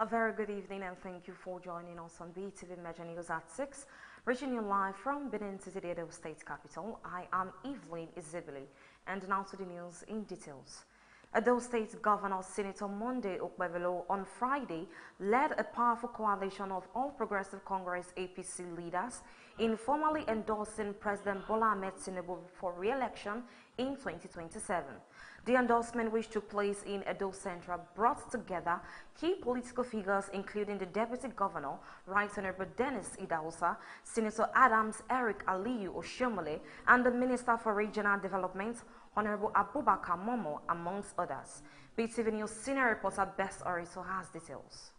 A very good evening and thank you for joining us on BeeTv Major News at 6, reaching you live from Benin City, the Edo State capital. I am Evelyn Izibili, and now to the news in details. Edo State Governor Senator Monday Okpebholo on Friday led a powerful coalition of All Progressive Congress APC leaders in formally endorsing President Bola Ahmed Tinubu for re-election in 2027. The endorsement, which took place in Edo Central, brought together key political figures including the Deputy Governor, Right Honorable Dennis Idahosa, Senator Adams Eric Aliyu Oshomole, and the Minister for Regional Development, Honorable Abubakar Momo, amongst others. BeeTv News senior reporter Best Oriso has details.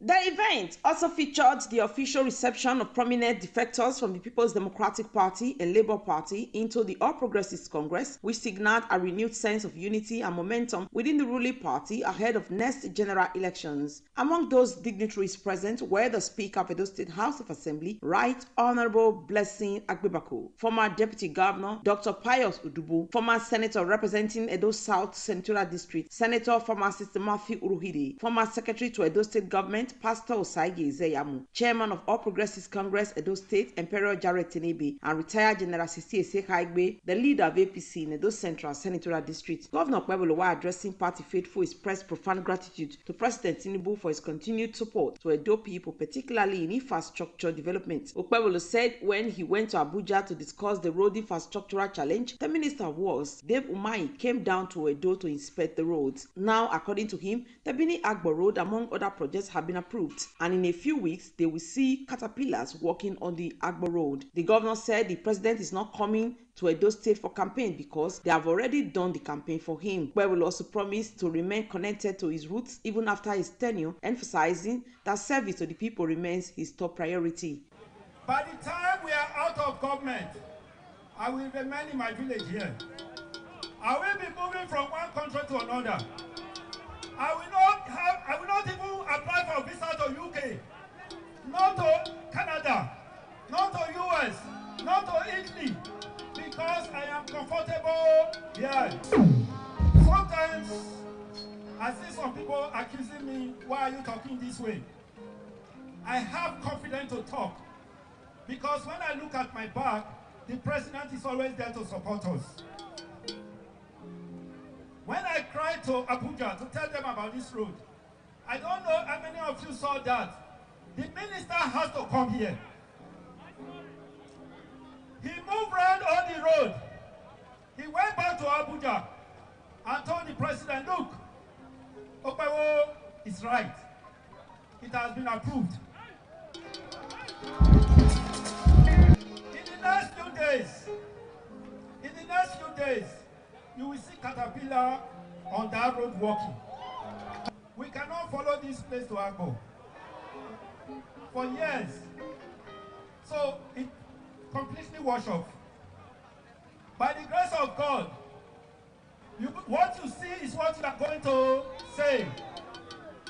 The event also featured the official reception of prominent defectors from the People's Democratic Party and Labour Party into the All Progressives Congress, which signaled a renewed sense of unity and momentum within the ruling party ahead of next general elections. Among those dignitaries present were the Speaker of Edo State House of Assembly, Right Honorable Blessing Agbebaku, former Deputy Governor Dr. Pius Udubu, former Senator representing Edo South Senatorial District, Senator Pharmacist Matthew Uruhide, former Secretary to Edo State Government Pastor Osaige Zeyamu, Chairman of All Progressives Congress Edo State Emperor Jared Tenebe, and retired General Sisi Esekaigbe, the leader of APC in Edo Central Senatorial District. Governor Okpebholo, while addressing party faithful, expressed profound gratitude to President Tinubu for his continued support to Edo people, particularly in infrastructure development. Okpebholo said when he went to Abuja to discuss the road infrastructural challenge, the Minister of Works, Dave Umahi, came down to Edo to inspect the roads. Now, according to him, the Bini Agbo Road, among other projects, have been approved, and in a few weeks they will see caterpillars working on the Agbo Road. The governor said the president is not coming to Edo State for campaign because they have already done the campaign for him, where will also promise to remain connected to his roots even after his tenure, emphasizing that service to the people remains his top priority. By the time we are out of government, I will remain in my village here. I will be moving from one country to another. I will not even apply for a visa to UK, not to Canada, not to US, not to Italy, because I am comfortable here. Sometimes I see some people accusing me, why are you talking this way? I have confidence to talk, because when I look at my back, the president is always there to support us. When I cried to Abuja to tell them about this road, I don't know how many of you saw that. The minister has to come here. He moved around on the road. He went back to Abuja and told the president, look, Okpebholo is right. It has been approved. In the next few days, you will see caterpillar on that road walking. We cannot follow this place to Agbo for years. So it completely washed off. By the grace of God, what you see is what you are going to say.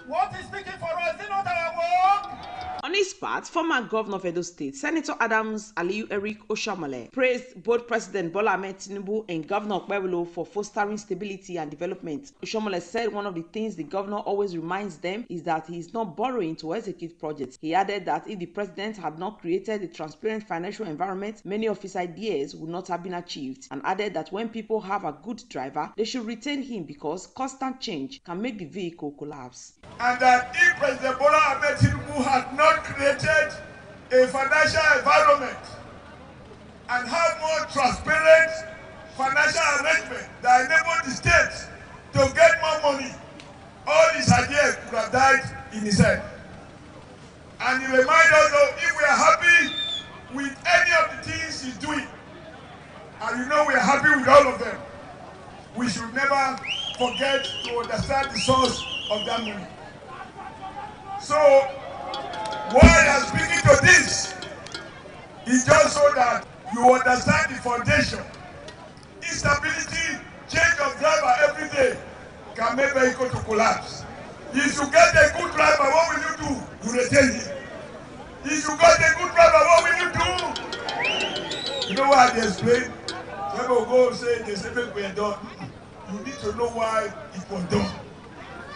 What is speaking for us is not our work. On his part, former Governor of Edo State, Senator Adams Aliyu Eric Oshomole, praised both President Bola Ahmed Tinubu and Governor Okpebholo for fostering stability and development. Oshomole said one of the things the governor always reminds them is that he is not borrowing to execute projects. He added that if the president had not created a transparent financial environment, many of his ideas would not have been achieved, and added that when people have a good driver, they should retain him because constant change can make the vehicle collapse. And that if President Bola Ahmed Tinubu had not created a financial environment and had more transparent financial arrangement that enabled the state to get more money, all his ideas could have died in his head. And he reminded us that if we are happy with any of the things he's doing, and you know we are happy with all of them, we should never forget to understand the source of that money. So, while I'm speaking to this, it's just so that you understand the foundation. Instability, change of driver every day can make vehicle to collapse. If you get a good driver, what will you do? You retain him. If you got a good driver, what will you do? You know what I explain? People go say they say we are done. You need to know why it was done.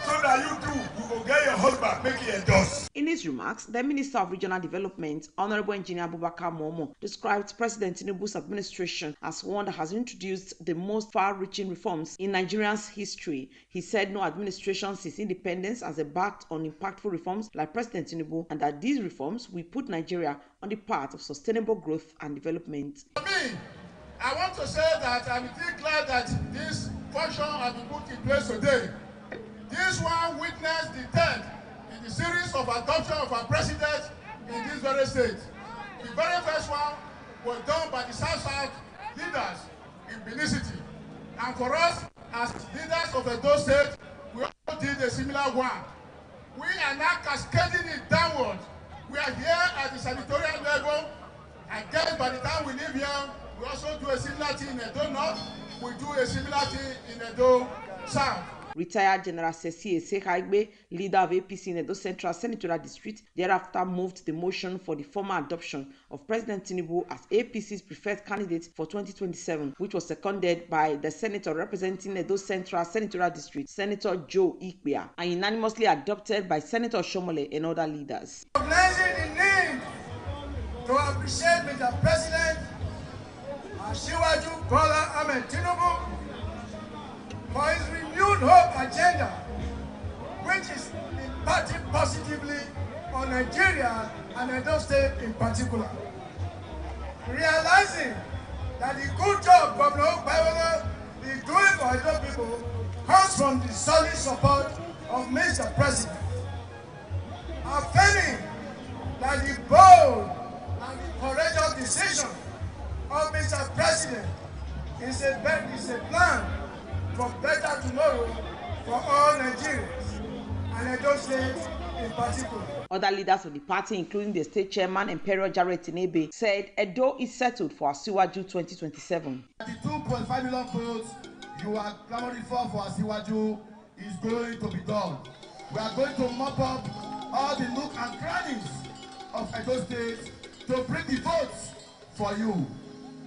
so that you will get your husband, make it a dust. In his remarks, the Minister of Regional Development, Honorable Engineer Abubakar Momo, described President Tinubu's administration as one that has introduced the most far-reaching reforms in Nigeria's history. He said no administration since independence has embarked on impactful reforms like President Tinubu, and that these reforms will put Nigeria on the path of sustainable growth and development. For me, I want to say that I'm really glad that this function has been put in place today. This one witnessed the death in the series of adoption of our president in this very state. The very first one was done by the South leaders in Benin City. And for us, as leaders of Edo State, we also did a similar one. We are now cascading it downward. We are here at the senatorial level. I guess by the time we leave here, we also do a similar thing in Edo North. We do a similar thing in Edo South. Retired General Ceci Sekhaigbe, leader of APC in Edo Central Senatorial District, thereafter moved the motion for the formal adoption of President Tinubu as APC's preferred candidate for 2027, which was seconded by the senator representing Edo Central Senatorial District, Senator Joe Ikpia, and unanimously adopted by Senator Shomole and other leaders. Recognizing the need to appreciate Mr. President Asiwaju Bola Ahmed Tinubu for his renewed hope agenda, which is impacting positively on Nigeria and Edo State in particular. Realizing that the good job Governor Okpebholo is doing for Edo people comes from the solid support of Mr. President. Affirming that the bold and courageous decision of Mr. President is a plan for better tomorrow for all Nigerians, and Edo State in particular. Other leaders of the party, including the state chairman, Emperor Jared Tinebe, said Edo is settled for Asiwaju 2027. The 2.5 million votes you are clamoring for Asiwaju is going to be done. We are going to mop up all the nook and crannies of Edo State to bring the votes for you.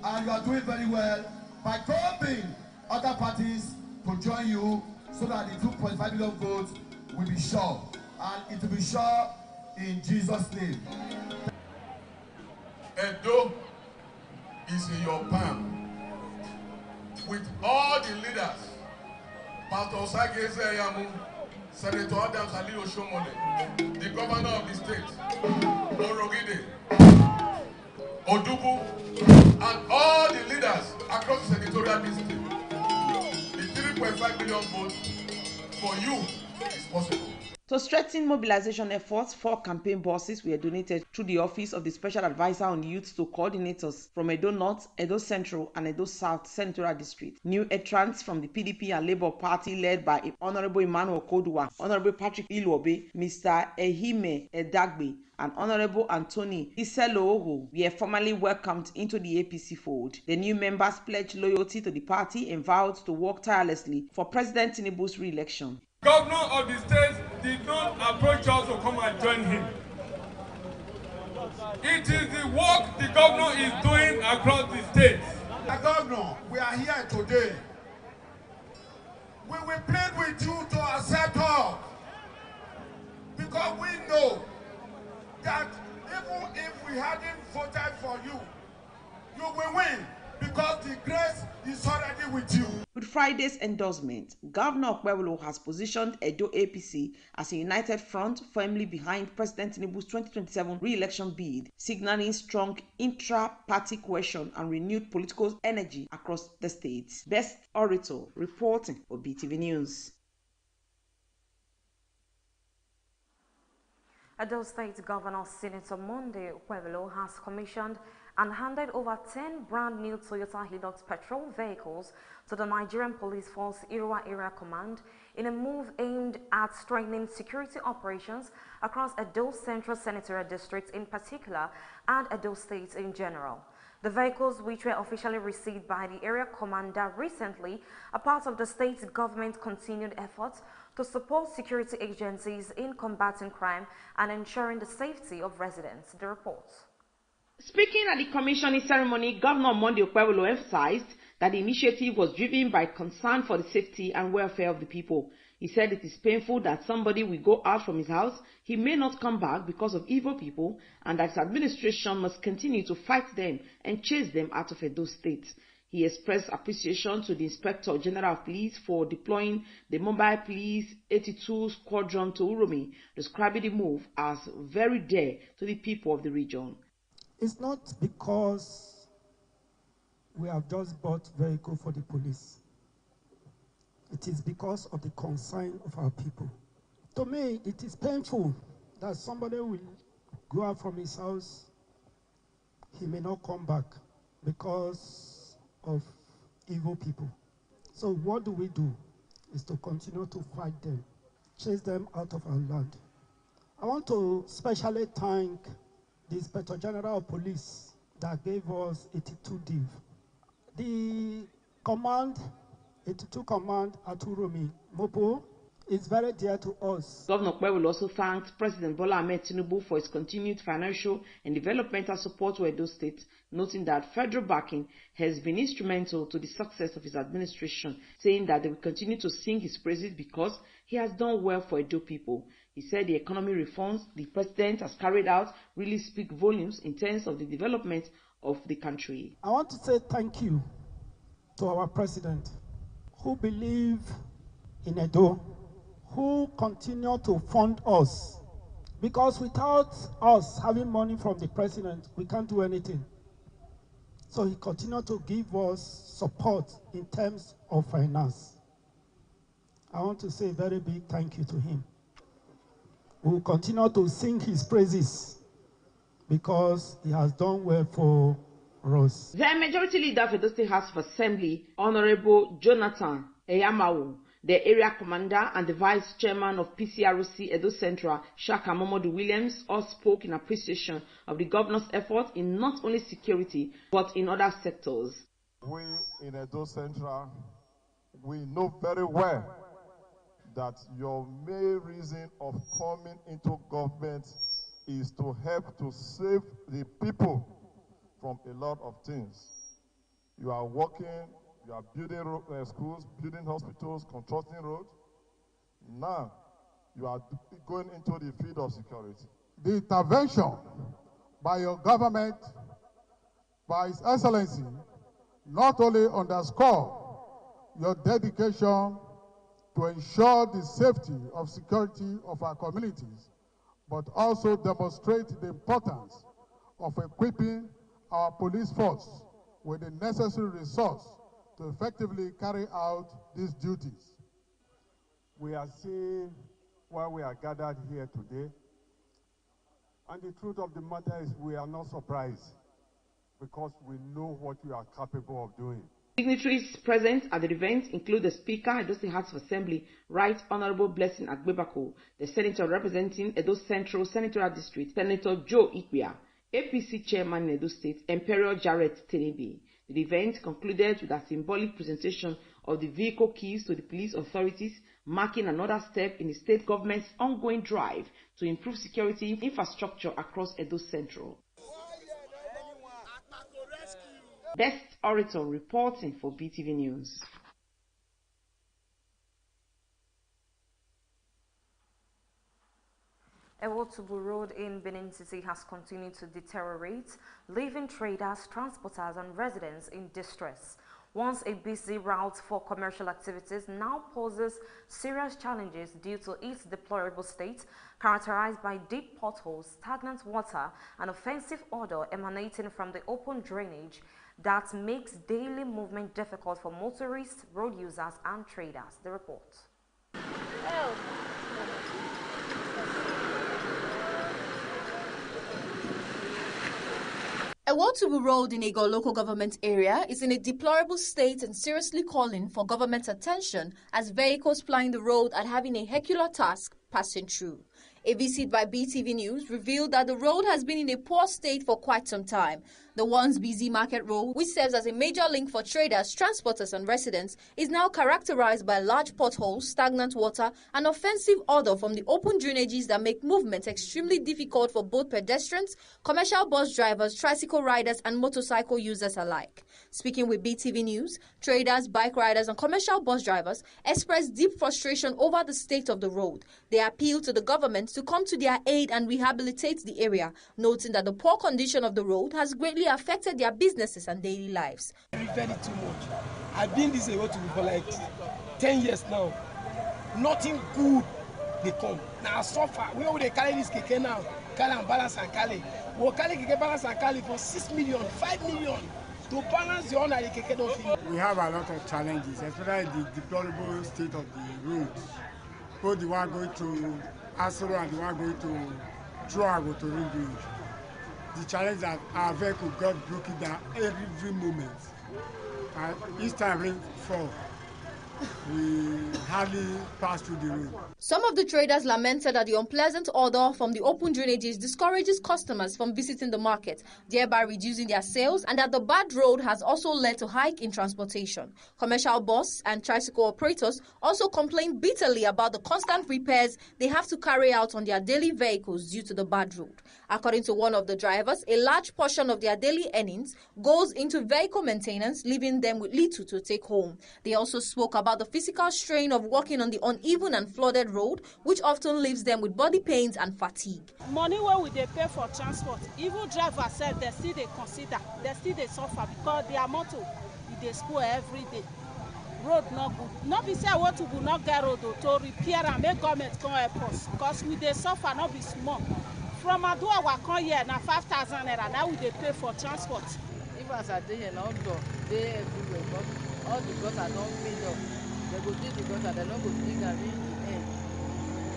And you are doing very well by coping other parties to join you so that the 2.5 million votes will be sure. And it will be sure in Jesus' name. Edo is in your palm. With all the leaders, Pastor Osage Ezeyamu, Senator Adams Ali Oshomole, the governor of the state, Orogide, Odubu, and all the leaders across the senatorial district, the 3.5 million votes for you is possible. To strengthen mobilization efforts, 4 campaign buses were donated through the Office of the Special Advisor on Youth to coordinators from Edo North, Edo Central, and Edo South Senatorial District. New entrants from the PDP and Labour Party led by Honorable Emmanuel Kodua, Honorable Patrick Ilobe, Mr. Ehime Edagbe, and Honorable Anthony Iselooho were formally welcomed into the APC fold. The new members pledged loyalty to the party and vowed to work tirelessly for President Tinubu's re-election. Governor of the state did not approach us to come and join him. It is the work the governor is doing across the state. The governor, we are here today. We will plead with you to accept us because we know that even if we hadn't voted for you, you will win because the grace is already with you. With Friday's endorsement, Governor Okpebholo has positioned Edo APC as a united front firmly behind President Tinubu's 2027 re-election bid, signaling strong intra-party cohesion and renewed political energy across the states. Best Orator reporting for BeeTv News. Edo State Governor Senator Monday Okpebholo has commissioned and handed over 10 brand new Toyota Hilux patrol vehicles to the Nigerian Police Force Irua Area Command in a move aimed at strengthening security operations across Edo Central Senatorial District in particular and Edo State in general. The vehicles, which were officially received by the area commander recently, are part of the state government's continued efforts to support security agencies in combating crime and ensuring the safety of residents. The report. Speaking at the commissioning ceremony, Governor Monday Okpebholo emphasized that the initiative was driven by concern for the safety and welfare of the people. He said it is painful that somebody will go out from his house, he may not come back because of evil people, and that his administration must continue to fight them and chase them out of Edo State. He expressed appreciation to the Inspector General of Police for deploying the Mobile Police 82 Squadron to Uromi, describing the move as very dear to the people of the region. It's not because we have just bought vehicle for the police. It is because of the concern of our people. To me, it is painful that somebody will go out from his house, he may not come back because of evil people. So what do we do? Is to continue to fight them, chase them out of our land. I want to specially thank the Inspector General of Police that gave us 82 div. The command, 82 command at Uromi, Mopo, is very dear to us. Governor Kwewill also thanked President Bola Ahmed Tinubu for his continued financial and developmental support to Edo State, noting that federal backing has been instrumental to the success of his administration, saying that they will continue to sing his praises because he has done well for Edo people. He said the economic reforms the president has carried out really speak volumes in terms of the development of the country. I want to say thank you to our president who believe in Edo, who continue to fund us, because without us having money from the president, we can't do anything. So he continued to give us support in terms of finance. I want to say a very big thank you to him. We will continue to sing his praises because he has done well for us. The Majority Leader of the State House of Assembly, Honorable Jonathan Eyamawu, the area commander and the vice chairman of PCRC Edo Central, Shaka Momodu Williams, all spoke in appreciation of the governor's effort in not only security but in other sectors. We in Edo Central, we know very well that your main reason of coming into government is to help to save the people from a lot of things. You are working, you are building schools, building hospitals, constructing roads. Now, you are going into the field of security. The intervention by your government, by His Excellency, not only underscore your dedication to ensure the safety of security of our communities, but also demonstrate the importance of equipping our police force with the necessary resource to effectively carry out these duties. We are seeing why we are gathered here today, and the truth of the matter is we are not surprised because we know what you are capable of doing. Dignitaries present at the event include the Speaker, Edo State House of Assembly, Right Honorable Blessing Agbebako, the Senator representing Edo Central Senatorial District, Senator Joe Ikpia, APC Chairman in Edo State, Imperial Jarrett Tenebi. The event concluded with a symbolic presentation of the vehicle keys to the police authorities, marking another step in the state government's ongoing drive to improve security infrastructure across Edo Central. Best Orator reporting for BeeTv News. Ewotubu Road in Benin City has continued to deteriorate, leaving traders, transporters and residents in distress. Once a busy route for commercial activities, now poses serious challenges due to its deplorable state, characterized by deep potholes, stagnant water and offensive odor emanating from the open drainage that makes daily movement difficult for motorists, road users and traders. The report. Ewotubu Road in Ego local government area is in a deplorable state and seriously calling for government attention as vehicles plying the road are having a Herculean task passing through. A visit by BeeTv News revealed that the road has been in a poor state for quite some time. The once busy market road, which serves as a major link for traders, transporters and residents, is now characterized by large potholes, stagnant water and offensive odor from the open drainages that make movement extremely difficult for both pedestrians, commercial bus drivers, tricycle riders and motorcycle users alike. Speaking with BeeTv News, traders, bike riders and commercial bus drivers expressed deep frustration over the state of the road. They appealed to the government to come to their aid and rehabilitate the area, noting that the poor condition of the road has greatly affected their businesses and daily lives. Very too much. I've been this road for like 10 years now. Nothing good they come. Now so far, we already carry this keke now, carry and balance and carry. We'll carry keke balance and carry for 6 million, 5 million. To balance the honor, the keke don't feel. We have a lot of challenges, especially the deplorable state of the roads. Both the one going to Asoro and the one going to Truago to Ring Bridge. The challenge that our vehicle got broken down every moment. And each time rain fall, we hardly pass through the road. Some of the traders lamented that the unpleasant odor from the open drainages discourages customers from visiting the market, thereby reducing their sales, and that the bad road has also led to hike in transportation. Commercial bus and tricycle operators also complained bitterly about the constant repairs they have to carry out on their daily vehicles due to the bad road. According to one of the drivers, a large portion of their daily earnings goes into vehicle maintenance, leaving them with little to take home. They also spoke about the physical strain of walking on the uneven and flooded road, which often leaves them with body pains and fatigue. Money where we they pay for transport, even drivers said they still they consider, they still they suffer because their motor they spoil every day. Road not good. Not be say what to do not get road to repair and make government come help us because we they suffer not be small. From Adua we come here now 5,000 naira now we they pay for transport. If as I dey now they everywhere, but all the gutters don't fill up. They go dig the gutter, they don't go dig and reach the end.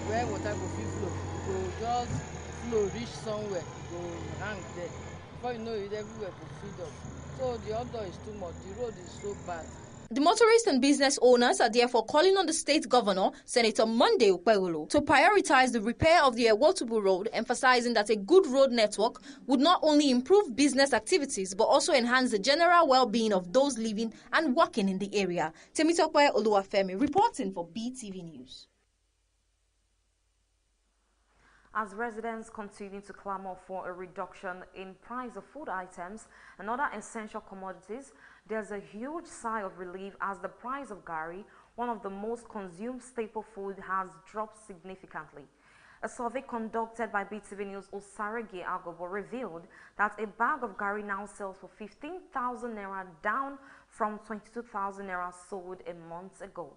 Where water go fit flow, go just flow reach somewhere, go hang there. Before you know it, everywhere go fill up. So the odor is too much. The road is so bad. The motorists and business owners are therefore calling on the state governor, Senator Monday Okpebholo, to prioritize the repair of the Ewotubu Road, emphasizing that a good road network would not only improve business activities but also enhance the general well-being of those living and working in the area. Temitope Oluwafemi reporting for BeeTv News. As residents continue to clamor for a reduction in price of food items and other essential commodities, there's a huge sigh of relief as the price of garri, one of the most consumed staple food, has dropped significantly. A survey conducted by BeeTv News' Osarege Agobo revealed that a bag of garri now sells for 15,000 naira, down from 22,000 naira sold a month ago.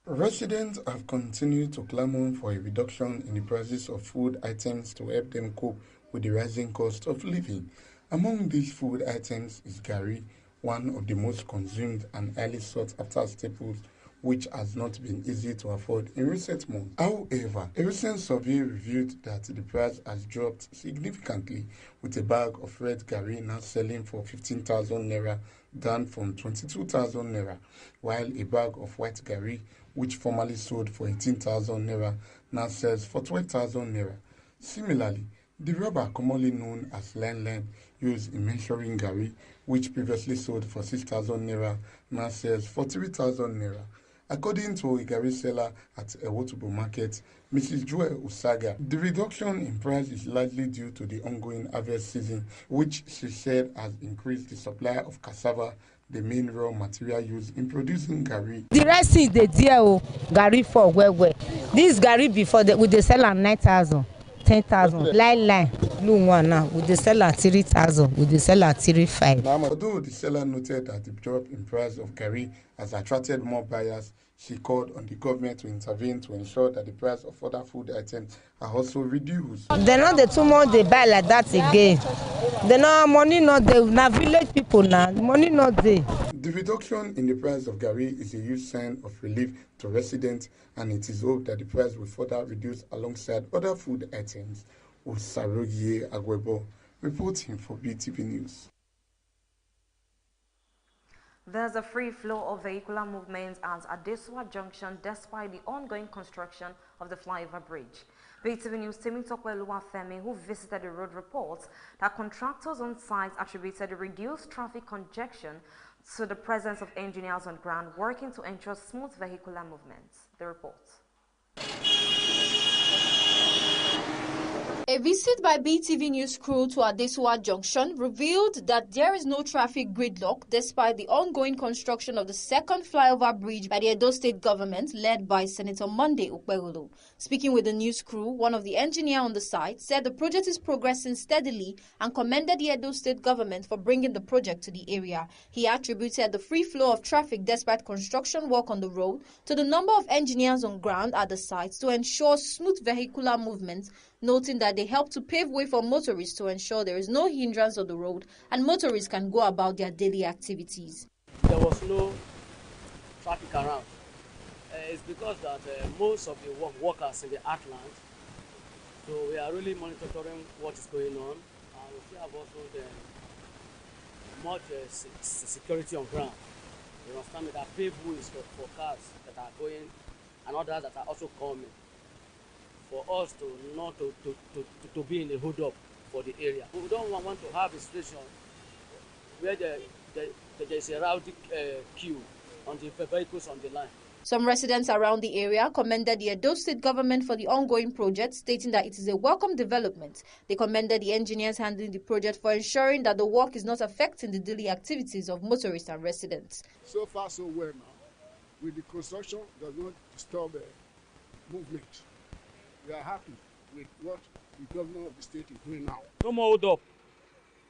Residents have continued to clamor for a reduction in the prices of food items to help them cope with the rising cost of living. Among these food items is garri, one of the most consumed and highly sought after staples, which has not been easy to afford in recent months. However, a recent survey revealed that the price has dropped significantly, with a bag of red garri now selling for 15,000 naira, down from 22,000 naira, while a bag of white garri, which formerly sold for 18,000 naira, now sells for 12,000 naira. Similarly, the rubber commonly known as len used in measuring garri, which previously sold for 6,000 naira, now sells for 3,000 naira. According to a garri seller at Ewotubu Market, Mrs. Joel Usaga, the reduction in price is largely due to the ongoing harvest season, which she said has increased the supply of cassava, the main raw material used in producing garri. The rest is the deal garri for where. This garri before we they sell at 9,000, 10,000. Line blue one now we they sell at 3,000, we they sell at 3,500. Although the seller noted that the drop in price of garri has attracted more buyers, she called on the government to intervene to ensure that the price of other food items are also reduced. They not the too much they buy like that again. They know money not there. Now village people now money not there. The reduction in the price of garri is a huge sign of relief to residents, and it is hoped that the price will further reduce alongside other food items. Osarege Agwebo reporting for BeeTv News. There's a free flow of vehicular movements at Adesua Junction despite the ongoing construction of the flyover bridge. BeeTv News Temitope Oluwafemi, who visited the road, reports that contractors on site attributed the reduced traffic congestion to the presence of engineers on ground working to ensure smooth vehicular movements. The report. A visit by BeeTv News crew to Adesua Junction revealed that there is no traffic gridlock despite the ongoing construction of the second flyover bridge by the Edo State government led by Senator Monday Ukpegolo. Speaking with the news crew, one of the engineers on the site said the project is progressing steadily and commended the Edo State government for bringing the project to the area. He attributed the free flow of traffic despite construction work on the road to the number of engineers on ground at the site to ensure smooth vehicular movements, noting that they help to pave way for motorists to ensure there is no hindrance on the road and motorists can go about their daily activities. There was no traffic around. It's because that most of the workers in the heartland, so we are really monitoring what is going on, and we have also the much security on ground. You understand me? That pave ways for cars that are going and others that are also coming, for us to not to be in a hold up for the area. We don't want to have a situation where there is a rowdy queue on the vehicles on the line. Some residents around the area commended the Edo State government for the ongoing project, stating that it is a welcome development. They commended the engineers handling the project for ensuring that the work is not affecting the daily activities of motorists and residents. So far so well now. With the construction, does not disturb movement. We are happy with what the governor of the state is doing now. No more hold up.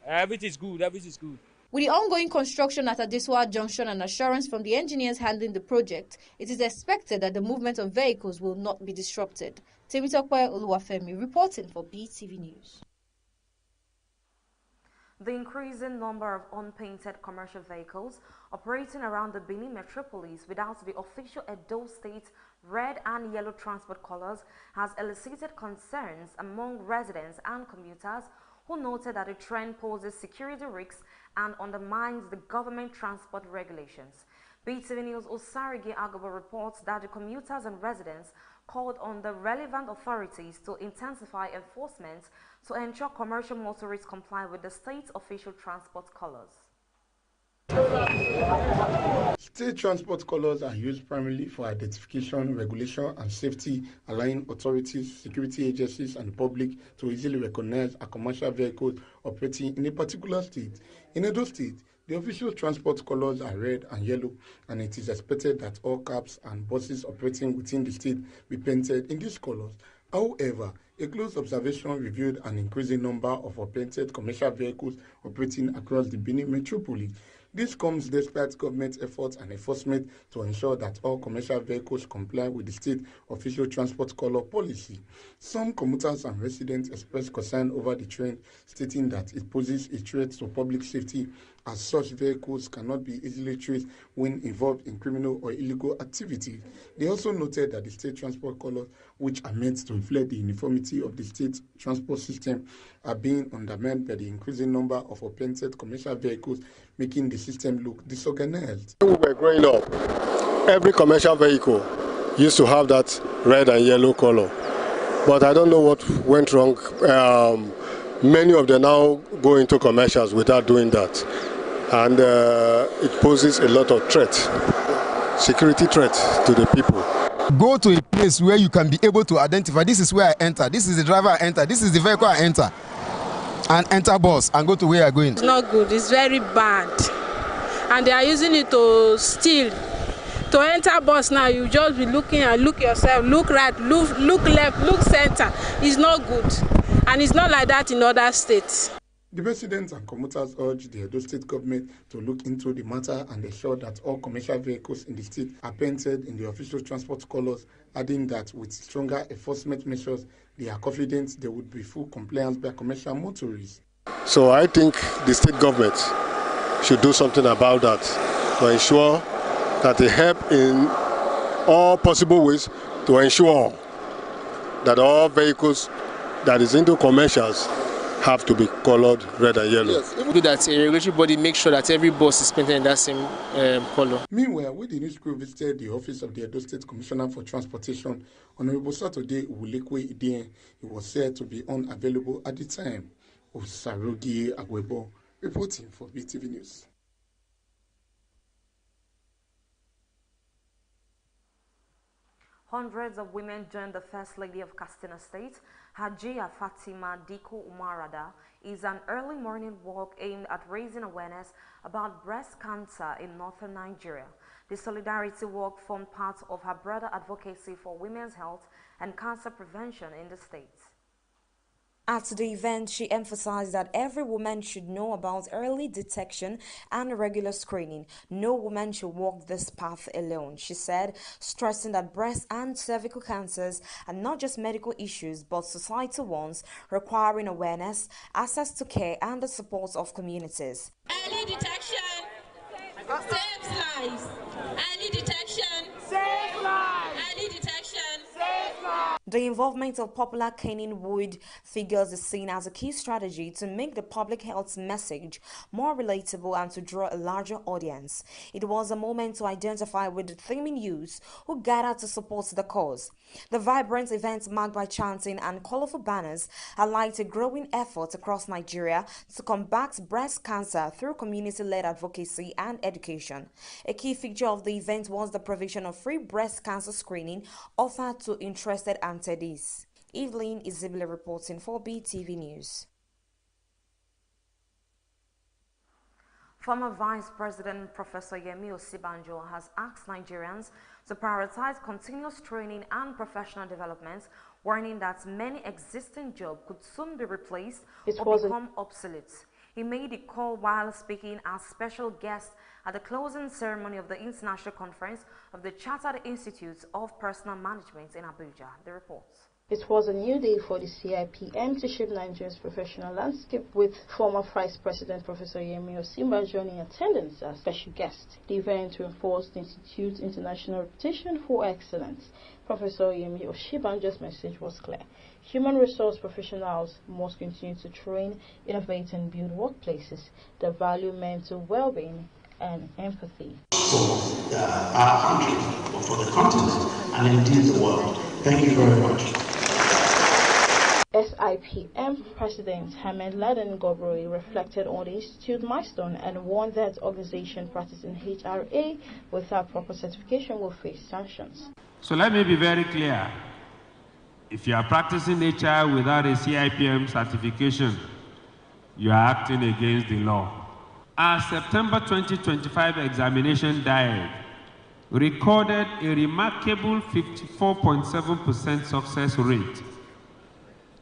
Everything is good. Everything is good. With the ongoing construction at Adesua Junction and assurance from the engineers handling the project, it is expected that the movement of vehicles will not be disrupted. Temitope Oluwafemi reporting for BeeTv News. The increasing number of unpainted commercial vehicles operating around the Benin metropolis without the official Edo State red and yellow transport colors has elicited concerns among residents and commuters who noted that the trend poses security risks and undermines the government transport regulations. BeeTv News Osarige Agobo reports that the commuters and residents called on the relevant authorities to intensify enforcement to ensure commercial motorists comply with the state's official transport colors. State transport colors are used primarily for identification, regulation, and safety, allowing authorities, security agencies, and the public to easily recognize a commercial vehicle operating in a particular state. In Edo State, the official transport colors are red and yellow, and it is expected that all cabs and buses operating within the state be painted in these colors. However, a close observation revealed an increasing number of unpainted commercial vehicles operating across the Benin metropolis. This comes despite government efforts and enforcement to ensure that all commercial vehicles comply with the state official transport color policy. Some commuters and residents expressed concern over the trend, stating that it poses a threat to public safety as such vehicles cannot be easily traced when involved in criminal or illegal activity. They also noted that the state transport colors, which are meant to reflect the uniformity of the state transport system, are being undermined by the increasing number of unpainted commercial vehicles, making the system look disorganized. When we were growing up, every commercial vehicle used to have that red and yellow color. But I don't know what went wrong. Many of them now go into commercials without doing that. And it poses a lot of threat, security threat to the people. Go to a place where you can be able to identify, this is where I enter, this is the driver I enter, this is the vehicle I enter. And enter bus and go to where you're going. It's not good, it's very bad. And they are using it to steal. To enter bus now, you just be looking and look yourself, look right, look left, look center. It's not good. And it's not like that in other states. The residents and commuters urge the Edo State government to look into the matter and ensure that all commercial vehicles in the state are painted in the official transport colors, adding that with stronger enforcement measures, they are confident there would be full compliance by commercial motorists. So I think the state government should do something about that to ensure that they help in all possible ways to ensure that all vehicles that is into commercials have to be colored red and yellow. Yes, even good that a regulatory body makes sure that every bus is painted in that same color. Meanwhile, when the news crew visited the office of the Edo State Commissioner for Transportation, Honorable Saturday Wulekwe Idien, he was said to be unavailable at the time. Osarogi Agwebo reporting for BeeTv News. Hundreds of women joined the First Lady of Katsina State, Hajia Fatima Diko Umarada, is an early morning walk aimed at raising awareness about breast cancer in northern Nigeria. The Solidarity Walk formed part of her broader advocacy for women's health and cancer prevention in the state. At the event, she emphasized that every woman should know about early detection and regular screening. No woman should walk this path alone, she said, stressing that breast and cervical cancers are not just medical issues but societal ones requiring awareness, access to care and the support of communities. Early detection saves lives. Early detection saves lives. Early detection saves lives. The involvement of popular Kenyan-Wood figures is seen as a key strategy to make the public health message more relatable and to draw a larger audience. It was a moment to identify with the theming youths who gathered to support the cause. The vibrant event, marked by chanting and colorful banners, highlighted a growing effort across Nigeria to combat breast cancer through community-led advocacy and education. A key feature of the event was the provision of free breast cancer screening offered to interested attendees. Evelyn Isibile reporting for BeeTv News. Former Vice President Professor Yemi Osibanjo has asked Nigerians to prioritize continuous training and professional development, warning that many existing jobs could soon be replaced or become obsolete. He made the call while speaking as special guest at the closing ceremony of the International Conference of the Chartered Institutes of Personal Management in Abuja. The report. It was a new day for the CIPM to shape Nigeria's professional landscape, with former Vice President Professor Yemi Osibanjo in attendance as special guest. The event reinforced the Institute's international reputation for excellence. Professor Yemi Osibanjo's message was clear. Human resource professionals must continue to train, innovate and build workplaces that value mental well-being and empathy. For our country, for the continent, and indeed the world. Thank you very much. SIPM President Hamed Laden Gobroi reflected on the Institute milestone and warned that organization practicing HRA without proper certification will face sanctions. So let me be very clear. If you are practicing HR without a CIPM certification, you are acting against the law. Our September 2025 examination diet recorded a remarkable 54.7% success rate,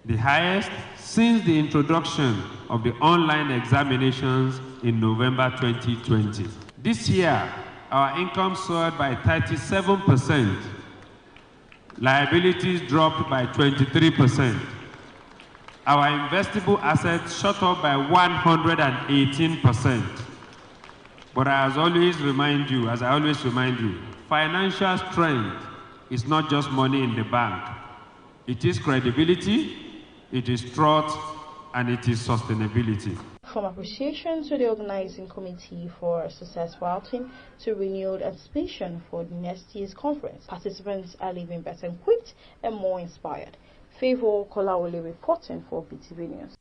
the highest since the introduction of the online examinations in November 2020. This year, our income soared by 37%, liabilities dropped by 23%, our investable assets shot up by 118%. But as I always remind you, financial strength is not just money in the bank. It is credibility, it is trust, and it is sustainability. From appreciation to the organizing committee for a successful outing to renewed anticipation for the next year's conference, participants are leaving better equipped and more inspired. Favor Kolawole reporting for BeeTv News.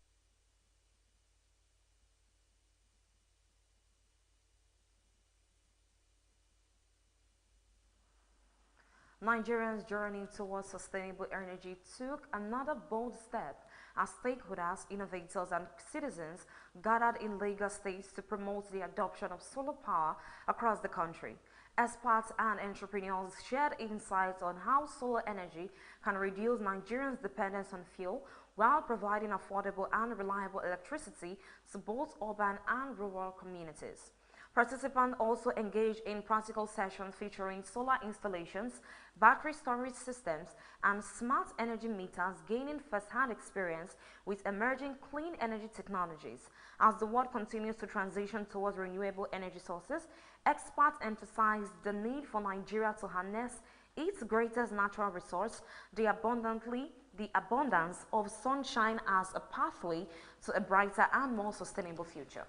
Nigeria's journey towards sustainable energy took another bold step as stakeholders, innovators and citizens gathered in Lagos State to promote the adoption of solar power across the country. Experts and entrepreneurs shared insights on how solar energy can reduce Nigerians' dependence on fuel while providing affordable and reliable electricity to both urban and rural communities. Participants also engaged in practical sessions featuring solar installations, battery storage systems, and smart energy meters, gaining first-hand experience with emerging clean energy technologies. As the world continues to transition towards renewable energy sources, experts emphasized the need for Nigeria to harness its greatest natural resource, the abundantly the abundance of sunshine as a pathway to a brighter and more sustainable future.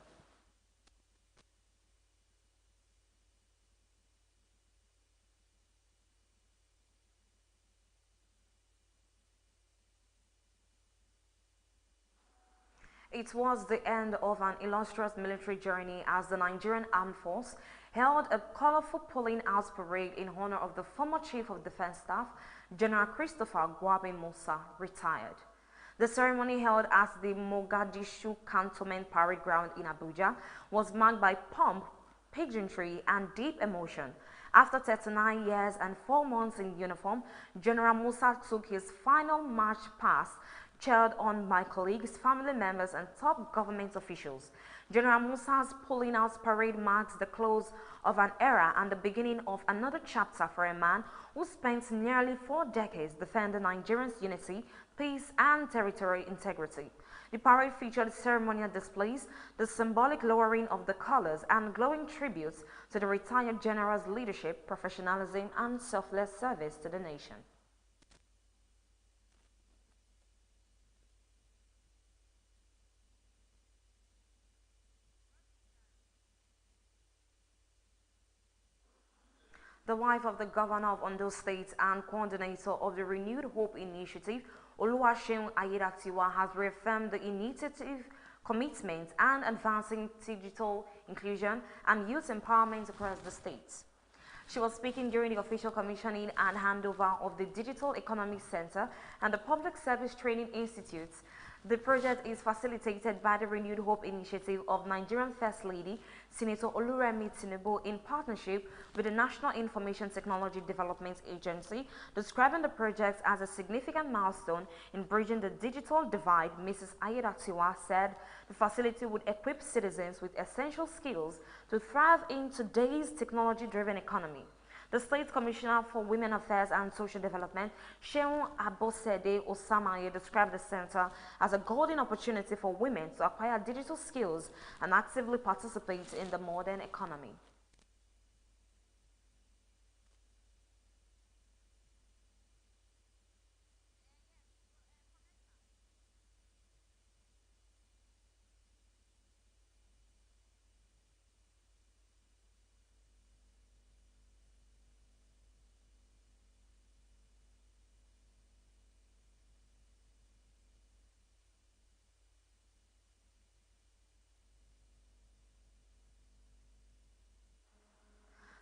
It was the end of an illustrious military journey as the Nigerian Armed Force held a colorful pulling out parade in honor of the former Chief of Defense Staff, General Christopher Gwabe Musa, retired. The ceremony held at the Mogadishu Cantonment Parade Ground in Abuja was marked by pomp, pageantry, and deep emotion. After 39 years and 4 months in uniform, General Musa took his final march past, cheered on by colleagues, family members, and top government officials. General Musa's pulling out parade marks the close of an era and the beginning of another chapter for a man who spent nearly 4 decades defending Nigerians' unity, peace, and territorial integrity. The parade featured ceremonial displays, the symbolic lowering of the colors, and glowing tributes to the retired general's leadership, professionalism, and selfless service to the nation. The wife of the governor of Ondo State and coordinator of the Renewed Hope Initiative, Oluwaseun Ayedatiwa, has reaffirmed the initiative commitment and advancing digital inclusion and youth empowerment across the state. She was speaking during the official commissioning and handover of the Digital Economic Center and the Public Service Training Institute. The project is facilitated by the Renewed Hope Initiative of Nigerian First Lady, Senator Oluremi Tinubu, in partnership with the National Information Technology Development Agency, describing the project as a significant milestone in bridging the digital divide. Mrs. Ayedatiwa said the facility would equip citizens with essential skills to thrive in today's technology-driven economy. The State Commissioner for Women Affairs and Social Development, Sheun Abosede Osamaye, described the center as a golden opportunity for women to acquire digital skills and actively participate in the modern economy.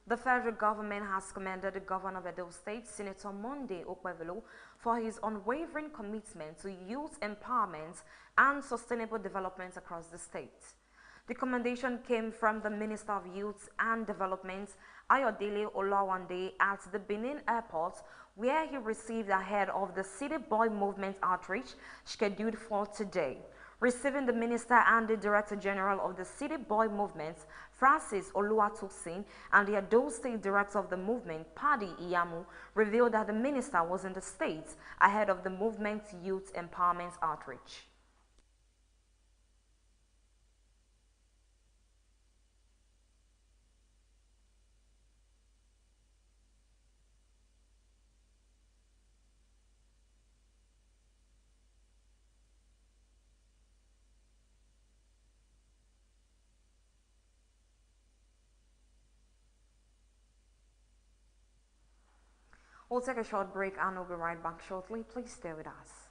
The federal government has commended the governor of Edo State, Senator Monday Okwevelu, for his unwavering commitment to youth empowerment and sustainable development across the state. The commendation came from the Minister of Youth and Development, Ayodele Olawande, at the Benin Airport, where he received ahead of the City Boy Movement outreach scheduled for today. Receiving the Minister and the Director General of the City Boy Movement, Francis Oluwatosin, and the Edo State Director of the movement, Paddy Iyamu, revealed that the Minister was in the state ahead of the movement's youth empowerment outreach. We'll take a short break and we'll be right back shortly. Please stay with us.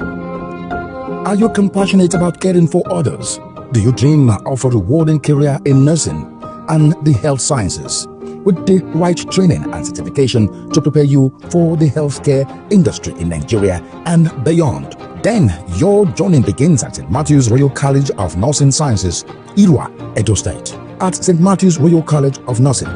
Are you compassionate about caring for others? Do you dream of a rewarding career in nursing and the health sciences with the right training and certification to prepare you for the healthcare industry in Nigeria and beyond? Then your journey begins at St. Matthew's Royal College of Nursing Sciences, Irua, Edo State. At St. Matthew's Royal College of Nursing,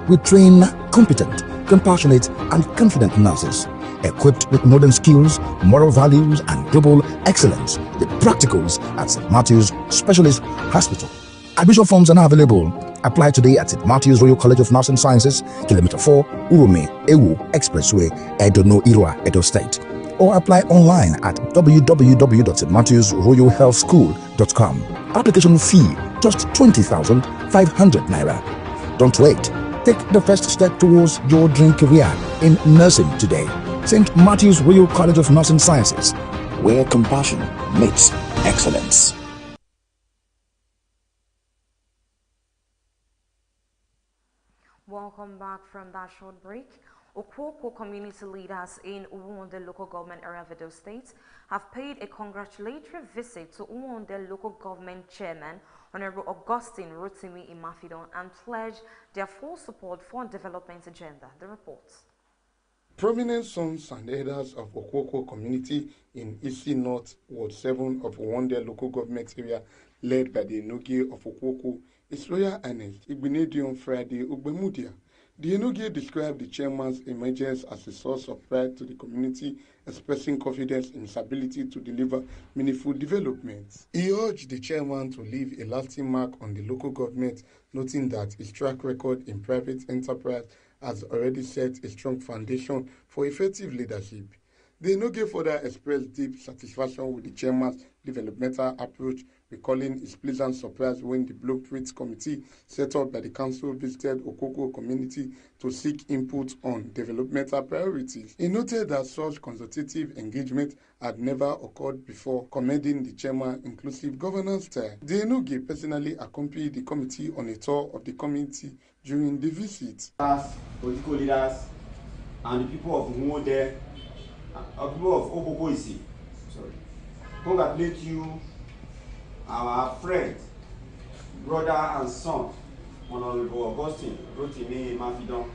we train competent, compassionate, and confident nurses, equipped with modern skills, moral values, and global excellence. The practicals at St. Matthew's Specialist Hospital. Admission forms are now available. Apply today at St. Matthew's Royal College of Nursing Sciences, Kilometer 4, Urume, Ewu Expressway, Edono, Irua, Edo State. Or apply online at www.stmatthewsroyalhealthschool.com. Application fee just 20,500 naira. Don't wait. Take the first step towards your dream career in nursing today. St. Matthew's Royal College of Nursing Sciences, where compassion meets excellence. Welcome back from that short break. Okwoko community leaders in Uwonde local government area of Edo State have paid a congratulatory visit to Uwonde local government chairman, Honorable Augustine Rotimi Imafidon, and pledged their full support for development agenda. The reports. Prominent sons and elders of Okwoko community in Isi North, Ward 7 of Uwonde local government area, led by the Enogie of Okwoko, His Royal Highness Igbinedion Friday Ugbemudia. The Enogie described the chairman's emergence as a source of pride to the community, expressing confidence in his ability to deliver meaningful development. He urged the chairman to leave a lasting mark on the local government, noting that his track record in private enterprise has already set a strong foundation for effective leadership. The Enogie further expressed deep satisfaction with the chairman's developmental approach, recalling his pleasant surprise when the Blueprint Committee set up by the council visited Okwoko community to seek input on developmental priorities. He noted that such consultative engagement had never occurred before, commending the chairman's inclusive governance style. The Enogie personally accompanied the committee on a tour of the community during the visit. Political leaders and the people of Uwonde, people of Okwoko Isi, congratulate you, our friend, brother and son, Honorable Augustine Rotimi Imafidon,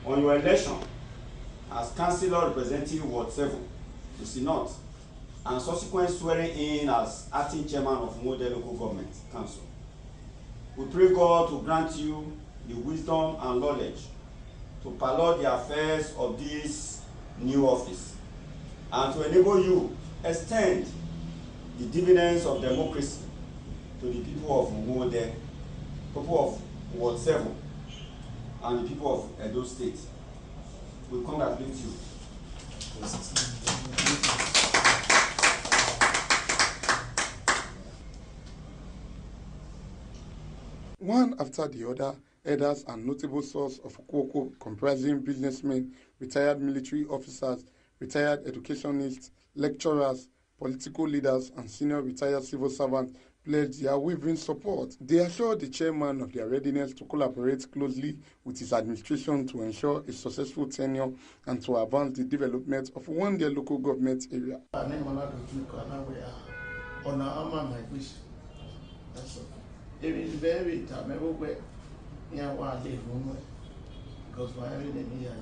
on your election as councillor representing Ward 7, Isi North, and subsequent swearing in as acting chairman of Uwonde Local Government Council. We pray God to grant you the wisdom and knowledge to pilot the affairs of this new office and to enable you extend the dividends of democracy to the people of Uwonde, people of Ward 7, and the people of Edo State. We congratulate you. One after the other, elders and notable souls of Okwoko, comprising businessmen, retired military officers, retired educationists, lecturers, political leaders, and senior retired civil servants, pledged their unwavering support. They assured the chairman of their readiness to collaborate closely with his administration to ensure a successful tenure and to advance the development of Uwonde local government area. It's very time everywhere. Yeah, one day from because my everything here.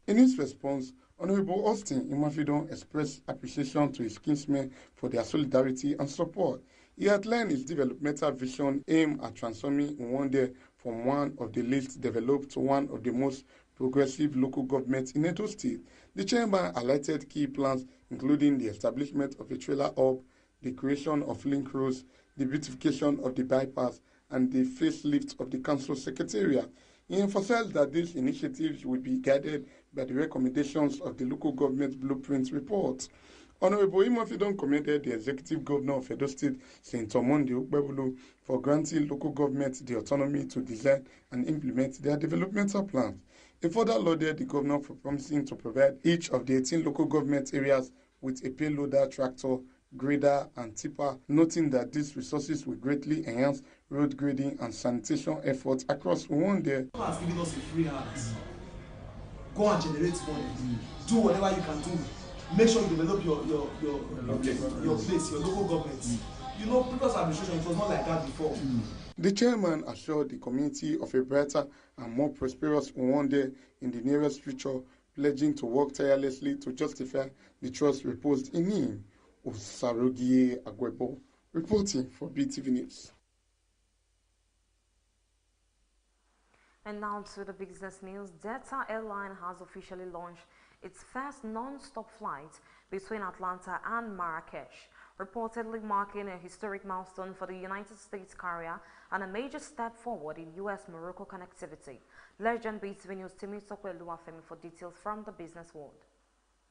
In his response, Honorable Austin Imafidon expressed appreciation to his kinsmen for their solidarity and support. He outlined his developmental vision aimed at transforming Uwonde from one of the least developed to one of the most progressive local governments in Edo State. The chairman highlighted key plans, including the establishment of a trailer hub, the creation of link roads, the beautification of the bypass, and the facelift of the council secretariat. He emphasized that these initiatives will be guided by the recommendations of the local government blueprint report. Honorable Imafidon commended the executive governor of Edo State, St. Omondi Ukpebulu, for granting local government the autonomy to design and implement their developmental plans. He further lauded the governor for promising to provide each of the 18 local government areas with a payloader tractor, grader, and tipper, noting that these resources will greatly enhance road grading and sanitation efforts across Uwonde. God has given us a free hand. Go and generate money. Do whatever you can do. Make sure you develop your place, your local government. You know, previous administration, it was not like that before. The chairman assured the community of a brighter and more prosperous Uwonde in the nearest future, pledging to work tirelessly to justify the trust reposed in him. Osarogie Agwebo, reporting for BeeTv News. And now to the business news. Delta Airline has officially launched its first non-stop flight between Atlanta and Marrakesh, reportedly marking a historic milestone for the United States carrier and a major step forward in U.S.-Morocco connectivity. Let's join BeeTv News Timi Sokwe Luafemi for details from the business world.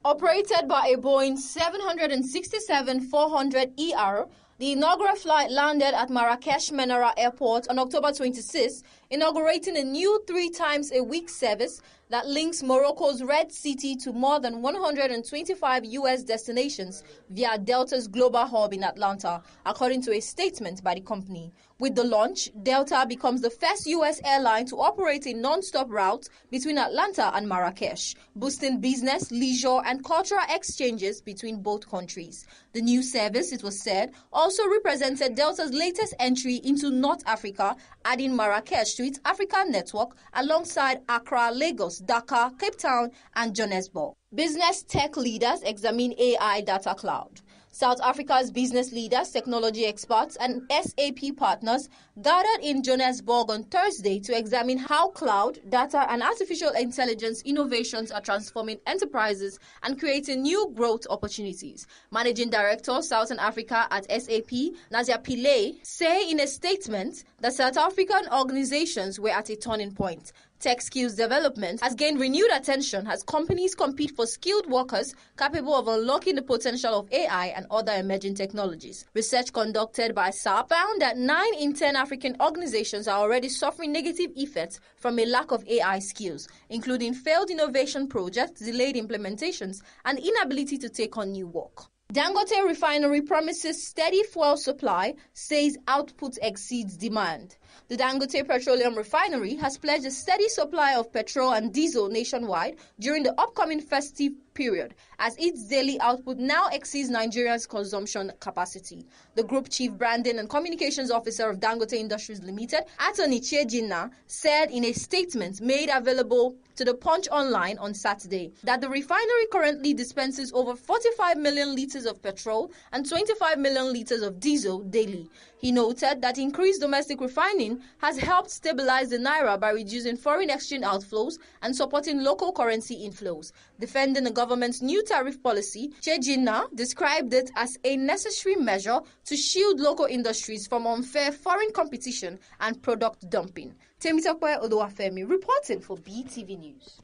Operated by a Boeing 767-400ER, the inaugural flight landed at Marrakesh Menara Airport on October 26, inaugurating a new 3-times-a-week service that links Morocco's Red City to more than 125 U.S. destinations via Delta's global hub in Atlanta, according to a statement by the company. With the launch, Delta becomes the first U.S. airline to operate a non-stop route between Atlanta and Marrakesh, boosting business, leisure, and cultural exchanges between both countries. The new service, it was said, also represented Delta's latest entry into North Africa, adding Marrakesh to its African network alongside Accra, Lagos, Dakar, Cape Town, and Johannesburg. Business tech leaders examine AI data cloud. South Africa's business leaders, technology experts, and SAP partners gathered in Johannesburg on Thursday to examine how cloud, data, and artificial intelligence innovations are transforming enterprises and creating new growth opportunities. Managing Director, Southern Africa at SAP, Nazia Pillay, say in a statement that South African organizations were at a turning point. Tech skills development has gained renewed attention as companies compete for skilled workers capable of unlocking the potential of AI and other emerging technologies. Research conducted by SAP found that 9 in 10 African organizations are already suffering negative effects from a lack of AI skills, including failed innovation projects, delayed implementations, and inability to take on new work. Dangote Refinery promises steady fuel supply, says output exceeds demand. The Dangote Petroleum Refinery has pledged a steady supply of petrol and diesel nationwide during the upcoming festive period, as its daily output now exceeds Nigeria's consumption capacity. The Group Chief Branding and Communications Officer of Dangote Industries Limited, Attorney Chejina, said in a statement made available to the Punch Online on Saturday that the refinery currently dispenses over 45 million litres of petrol and 25 million litres of diesel daily. He noted that increased domestic refining has helped stabilize the naira by reducing foreign exchange outflows and supporting local currency inflows. Defending the government's new tariff policy, Chejina described it as a necessary measure to shield local industries from unfair foreign competition and product dumping. Temitope Oduwafemi reporting for BeeTv News.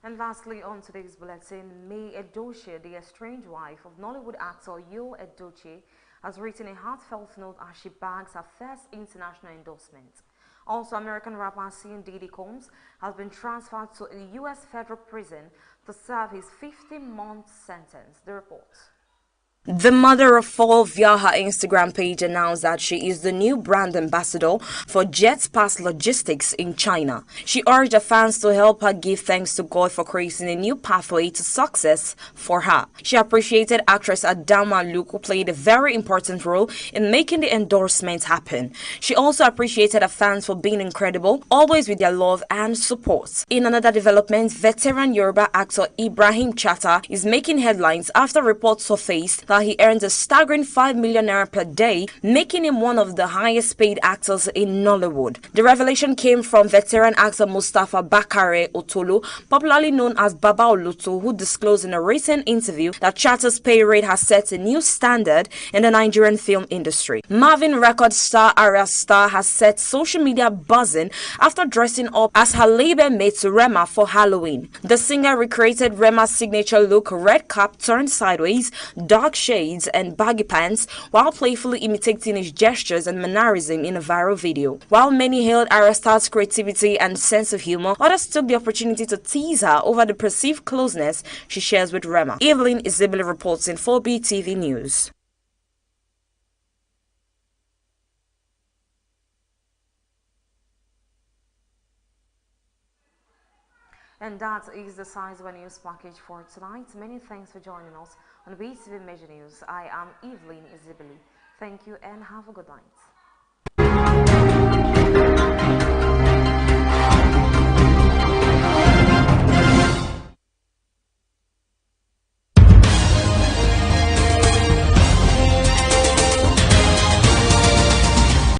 And lastly, on today's bulletin, May Edochie, the estranged wife of Nollywood actor Yo Edochie, has written a heartfelt note as she bags her first international endorsement. Also, American rapper Sean Diddy Combs has been transferred to a U.S. federal prison to serve his 50-month sentence. The report. The mother of four via her Instagram page announced that she is the new brand ambassador for JetPass Logistics in China. She urged her fans to help her give thanks to God for creating a new pathway to success for her. She appreciated actress Adama Luke, who played a very important role in making the endorsement happen. She also appreciated her fans for being incredible, always with their love and support. In another development, veteran Yoruba actor Ibrahim Chata is making headlines after reports surfaced that he earns a staggering 5 million naira per day, making him one of the highest paid actors in Nollywood. The revelation came from veteran actor Mustafa Bakare Otolo, popularly known as Baba Oluto, who disclosed in a recent interview that Chata's pay rate has set a new standard in the Nigerian film industry. Marvin record star Arya Star has set social media buzzing after dressing up as her label mate Rema for Halloween. The singer recreated Rema's signature look, red cap turned sideways, dark shades and baggy pants, while playfully imitating his gestures and mannerism in a viral video. While many hailed Arya Star's creativity and sense of humor, others took the opportunity to tease her over the perceived closeness she shares with Rema. Evelyn Isibili reporting for BeeTv News. And that is the Size of News package for tonight. Many thanks for joining us on BeeTv Major News. I am Evelyn Isibili. Thank you and have a good night.